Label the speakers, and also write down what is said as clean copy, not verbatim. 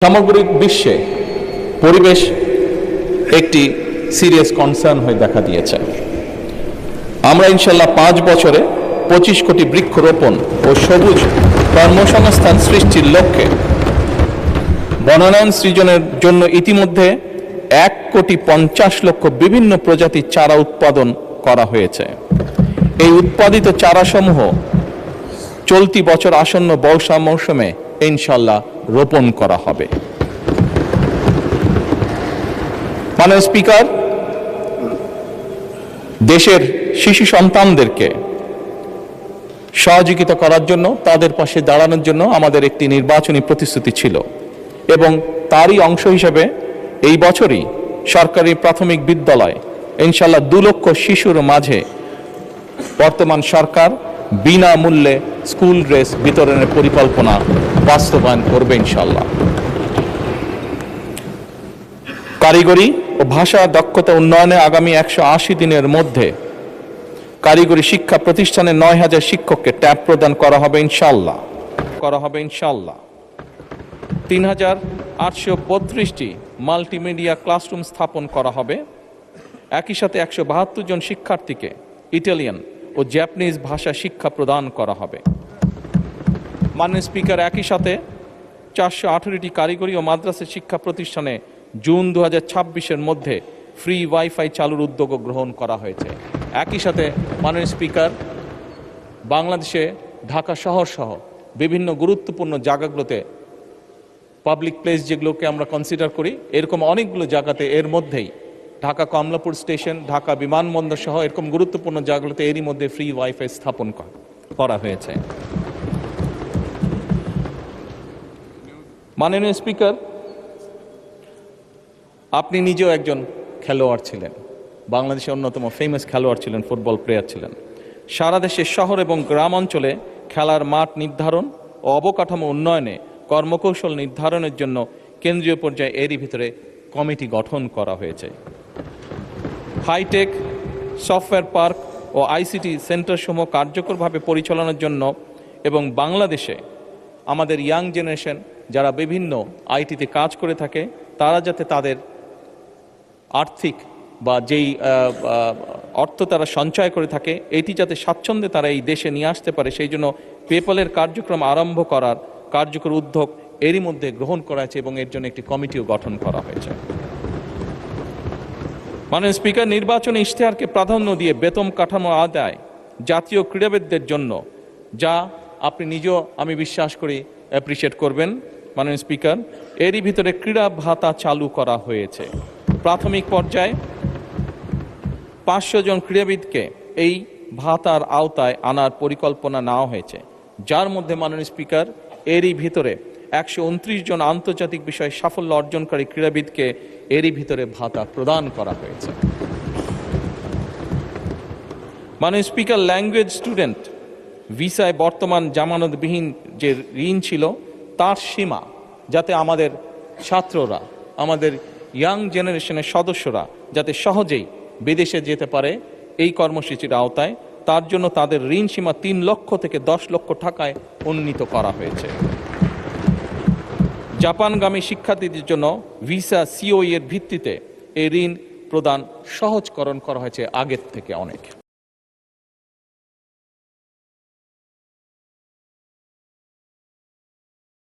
Speaker 1: সামগ্রিক বিশ্বে পরিবেশ একটি সিরিয়াস কনসার্ন হয়ে দেখা দিয়েছে। আমরা ইনশাল্লাহ 5 বছরে 25 কোটি বৃক্ষরোপণ ও সবুজ কর্মসংস্থান সৃষ্টির লক্ষ্যে বনায়ন সৃজনের জন্য ইতিমধ্যে 1,50,00,000 বিভিন্ন প্রজাতির চারা উৎপাদন করা হয়েছে। এই উৎপাদিত চারাসমূহ চলতি বছর আসন্ন বর্ষা মৌসুমে ইনশাল্লাহ রোপণ করা হবে। মাননীয় স্পিকার, দেশের শিশু সন্তানদেরকে সহযোগিতা করার জন্য, তাদের পাশে দাঁড়ানোর জন্য আমাদের একটি নির্বাচনী প্রতিশ্রুতি ছিল এবং তারই অংশ হিসেবে এই বছরই সরকারি প্রাথমিক বিদ্যালয় ইনশাল্লাহ 2 লক্ষ শিশুর মাঝে বর্তমান সরকার বিনামূল্যে স্কুল ড্রেস বিতরণের পরিকল্পনা বাস্তবায়ন করবে ইনশাল্লাহ। কারিগরি ও ভাষা দক্ষতা উন্নয়নে আগামী 180 দিনের মধ্যে কারিগরি শিক্ষা প্রতিষ্ঠানে 9,000 শিক্ষককে ট্যাব প্রদান করা হবে ইনশাল্লাহ। 3,832টি মাল্টিমিডিয়া ক্লাসরুম স্থাপন করা হবে। একই সাথে 172 জন শিক্ষার্থীকে ইটালিয়ান ও জাপানিজ ভাষা শিক্ষা প্রদান করা হবে। মাননীয় স্পিকার, একই সাথে 418টি কারিগরি ও মাদ্রাসা শিক্ষা প্রতিষ্ঠানে জুন 2026-এর মধ্যে ফ্রি ওয়াইফাই চালুর উদ্যোগ গ্রহণ করা হয়েছে। একই সাথে মাননীয় স্পিকার, বাংলাদেশে ঢাকা শহর সহ বিভিন্ন গুরুত্বপূর্ণ জায়গাগুলোতে পাবলিক প্লেস যেগুলোকে আমরা কনসিডার করি, এরকম অনেকগুলো জায়গাতে এর মধ্যেই ঢাকা কমলাপুর স্টেশন, ঢাকা বিমানবন্দর সহ এরকম গুরুত্বপূর্ণ জায়গাগুলোতে এরই মধ্যে ফ্রি ওয়াইফাই স্থাপন করা হয়েছে। মাননীয় স্পিকার, আপনি নিজেও একজন খেলোয়াড় ছিলেন, বাংলাদেশের অন্যতম ফেমাস খেলোয়াড় ছিলেন, ফুটবল প্লেয়ার ছিলেন। সারা দেশের শহর এবং গ্রাম অঞ্চলে খেলার মাঠ নির্ধারণ ও অবকাঠামো উন্নয়নে কর্মকৌশল নির্ধারণের জন্য কেন্দ্রীয় পর্যায়ে এরই ভিতরে কমিটি গঠন করা হয়েছে। হাইটেক সফটওয়্যার পার্ক ও আইসিটি সেন্টারসমূহ কার্যকরভাবে পরিচালনার জন্য এবং বাংলাদেশে আমাদের ইয়াং জেনারেশন যারা বিভিন্ন আইটিতে কাজ করে থাকে, তারা যাতে তাদের আর্থিক বা যেই অর্থ তারা সঞ্চয় করে থাকে, এটি যাতে স্বাচ্ছন্দ্যে তারা এই দেশে নিয়ে আসতে পারে, সেই জন্য পেপ্যালের কার্যক্রম আরম্ভ করার কার্যকর উদ্যোগ এরই মধ্যে গ্রহণ করা হয়েছে এবং এর জন্য একটি কমিটিও গঠন করা হয়েছে। মাননীয় স্পিকার, নির্বাচনী ইশতেহারকে প্রাধান্য দিয়ে বেতন কাঠামো আদায় জাতীয় ক্রীড়াবিদদের জন্য, যা আপনি নিজেও আমি বিশ্বাস করি অ্যাপ্রিসিয়েট করবেন মাননীয় স্পিকার, এরই ভিতরে ক্রীড়া ভাতা চালু করা হয়েছে। প্রাথমিক পর্যায়ে 500 জন ক্রীড়াবিদকে এই ভাতার আওতায় আনার পরিকল্পনা নেওয়া হয়েছে, যার মধ্যে মাননীয় স্পিকার এরই ভিতরে 129 জন আন্তর্জাতিক বিষয়ে সাফল্য অর্জনকারী ক্রীড়াবিদকে এরই ভিতরে ভাতা প্রদান করা হয়েছে। মাননীয় স্পিকার, ল্যাঙ্গুয়েজ স্টুডেন্ট ভিসায় বর্তমান জামানতবিহীন যে ঋণ ছিল তার সীমা যাতে আমাদের ছাত্ররা, আমাদের ইয়াং জেনারেশনের সদস্যরা যাতে সহজেই বিদেশে যেতে পারে এই কর্মসূচির আওতায়, তার জন্য তাদের ঋণ সীমা 3 লক্ষ থেকে 10 লক্ষ টাকায় উন্নীত করা হয়েছে। জাপানগামী শিক্ষার্থীদের জন্য ভিসা সিওই এর ভিত্তিতে এই ঋণ প্রদান সহজকরণ করা হয়েছে আগের থেকে অনেক।